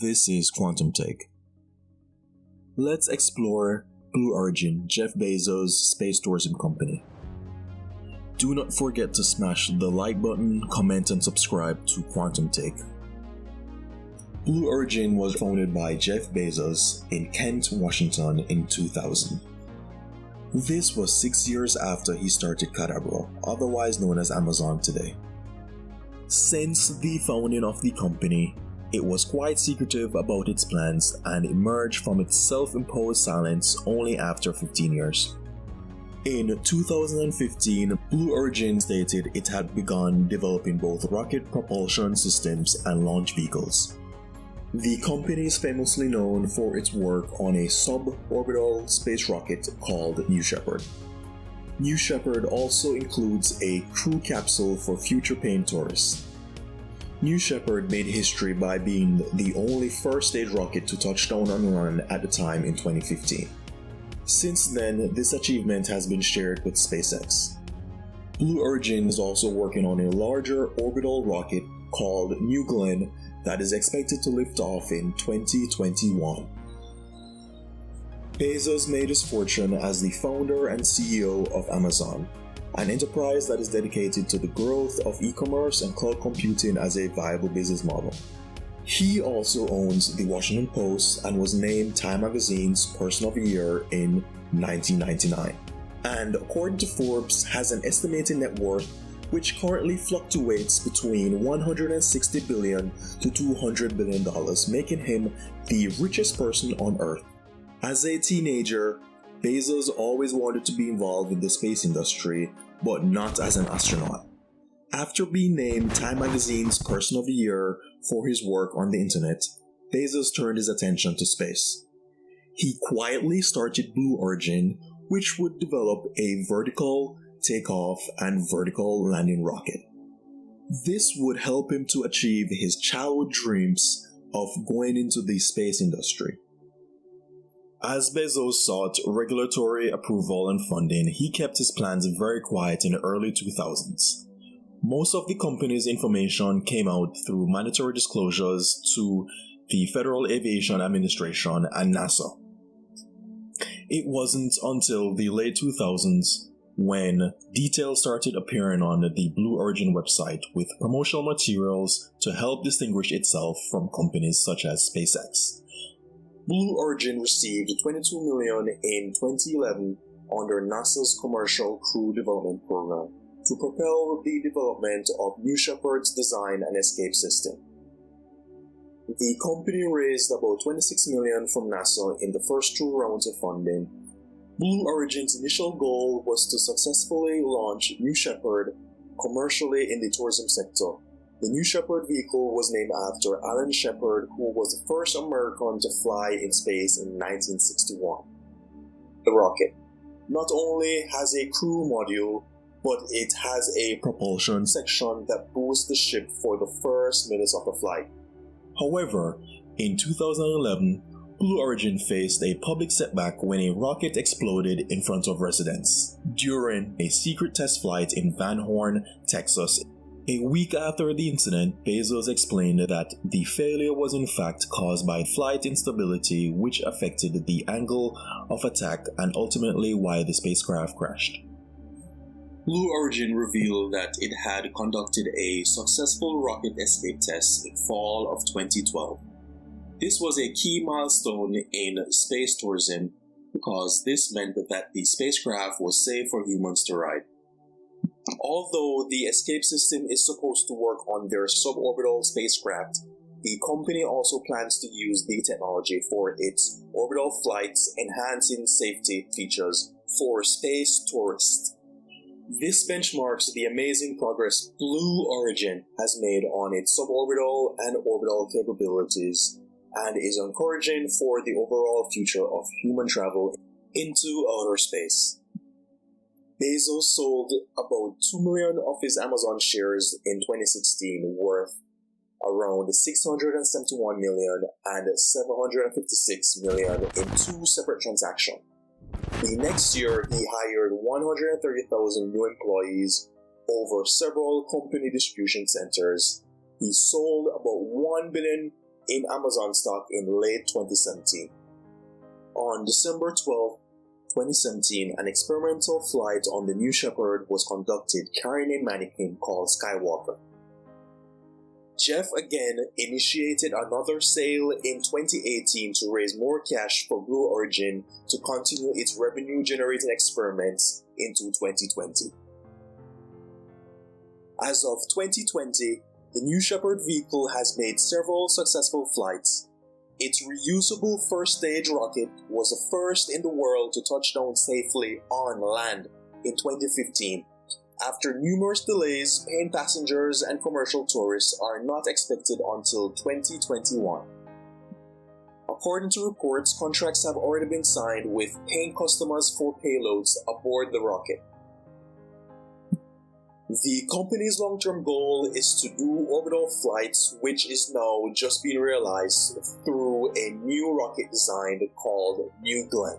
This is Quantumtake. Let's explore Blue Origin, Jeff Bezos Space Tourism Company. Do not forget to smash the like button, comment and subscribe to Quantumtake. Blue Origin was founded by Jeff Bezos in Kent, Washington in 2000. This was 6 years after he started Cadabra, otherwise known as Amazon today. Since the founding of the company, it was quite secretive about its plans and emerged from its self-imposed silence only after 15 years. In 2015, Blue Origin stated it had begun developing both rocket propulsion systems and launch vehicles. The company is famously known for its work on a suborbital space rocket called New Shepard. New Shepard also includes a crew capsule for future paying tourists. New Shepard made history by being the only first-stage rocket to touch down and run at the time in 2015. Since then, this achievement has been shared with SpaceX. Blue Origin is also working on a larger orbital rocket called New Glenn that is expected to lift off in 2021. Bezos made his fortune as the founder and CEO of Amazon, an enterprise that is dedicated to the growth of e-commerce and cloud computing as a viable business model. He also owns the Washington Post and was named Time Magazine's Person of the Year in 1999. And according to Forbes, has an estimated net worth which currently fluctuates between $160 billion to $200 billion, making him the richest person on Earth. As a teenager, Bezos always wanted to be involved in the space industry, but not as an astronaut. After being named Time Magazine's Person of the Year for his work on the internet, Bezos turned his attention to space. He quietly started Blue Origin, which would develop a vertical takeoff and vertical landing rocket. This would help him to achieve his childhood dreams of going into the space industry. As Bezos sought regulatory approval and funding, he kept his plans very quiet in the early 2000s. Most of the company's information came out through mandatory disclosures to the Federal Aviation Administration and NASA. It wasn't until the late 2000s when details started appearing on the Blue Origin website with promotional materials to help distinguish itself from companies such as SpaceX. Blue Origin received $22 million in 2011 under NASA's Commercial Crew Development Program to propel the development of New Shepard's design and escape system. The company raised about $26 million from NASA in the first two rounds of funding. Blue Origin's initial goal was to successfully launch New Shepard commercially in the tourism sector. The New Shepard vehicle was named after Alan Shepard, who was the first American to fly in space in 1961. The rocket not only has a crew module, but it has a propulsion section that boosts the ship for the first minutes of the flight. However, in 2011, Blue Origin faced a public setback when a rocket exploded in front of residents during a secret test flight in Van Horn, Texas. A week after the incident, Bezos explained that the failure was in fact caused by flight instability, which affected the angle of attack and ultimately why the spacecraft crashed. Blue Origin revealed that it had conducted a successful rocket escape test in fall of 2012. This was a key milestone in space tourism because this meant that the spacecraft was safe for humans to ride. Although the escape system is supposed to work on their suborbital spacecraft, the company also plans to use the technology for its orbital flights, enhancing safety features for space tourists. This benchmarks the amazing progress Blue Origin has made on its suborbital and orbital capabilities and is encouraging for the overall future of human travel into outer space. Bezos sold about 2 million of his Amazon shares in 2016, worth around $671 million and $756 million in two separate transactions. The next year, he hired 130,000 new employees over several company distribution centers. He sold about $1 billion in Amazon stock in late 2017. On December 12, 2017, an experimental flight on the new Shepard was conducted carrying a mannequin called Skywalker. Jeff again initiated another sale in 2018 to raise more cash for Blue Origin to continue its revenue-generating experiments into 2020. As of 2020, the new Shepard vehicle has made several successful flights. Its reusable first-stage rocket was the first in the world to touch down safely on land in 2015. After numerous delays, paying passengers and commercial tourists are not expected until 2021. According to reports, contracts have already been signed with paying customers for payloads aboard the rocket. The company's long-term goal is to do orbital flights, which is now just being realized through a new rocket design called New Glenn.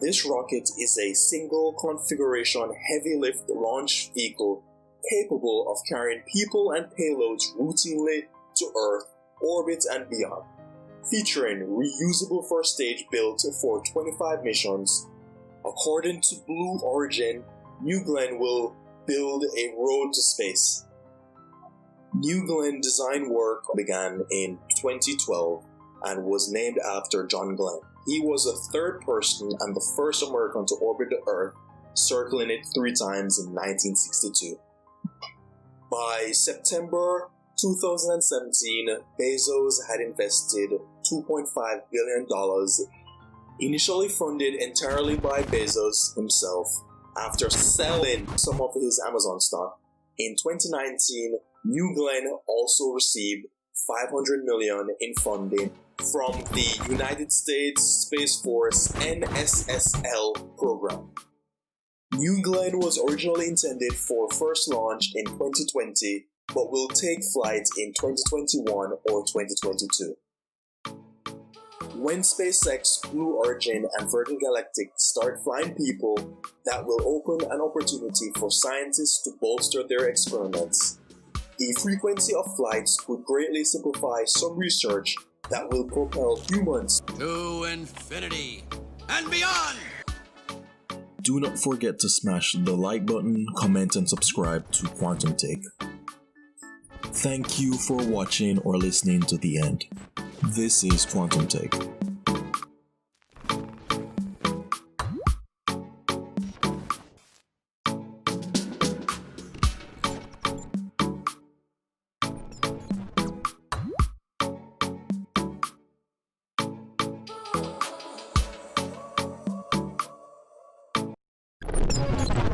This rocket is a single configuration heavy lift launch vehicle capable of carrying people and payloads routinely to Earth, orbit and beyond, featuring reusable first stage built for 25 missions. According to Blue Origin, New Glenn will build a road to space. New Glenn design work began in 2012 and was named after John Glenn. He was the third person and the first American to orbit the Earth, circling it 3 times in 1962. By September 2017, Bezos had invested $2.5 billion, initially funded entirely by Bezos himself. After selling some of his Amazon stock, in 2019, New Glenn also received $500 million in funding from the United States Space Force NSSL program. New Glenn was originally intended for first launch in 2020, but will take flight in 2021 or 2022. When SpaceX, Blue Origin, and Virgin Galactic start flying people, that will open an opportunity for scientists to bolster their experiments. The frequency of flights could greatly simplify some research that will propel humans to infinity and beyond! Do not forget to smash the like button, comment, and subscribe to Quantumtake. Thank you for watching or listening to the end. This is Quantumtake.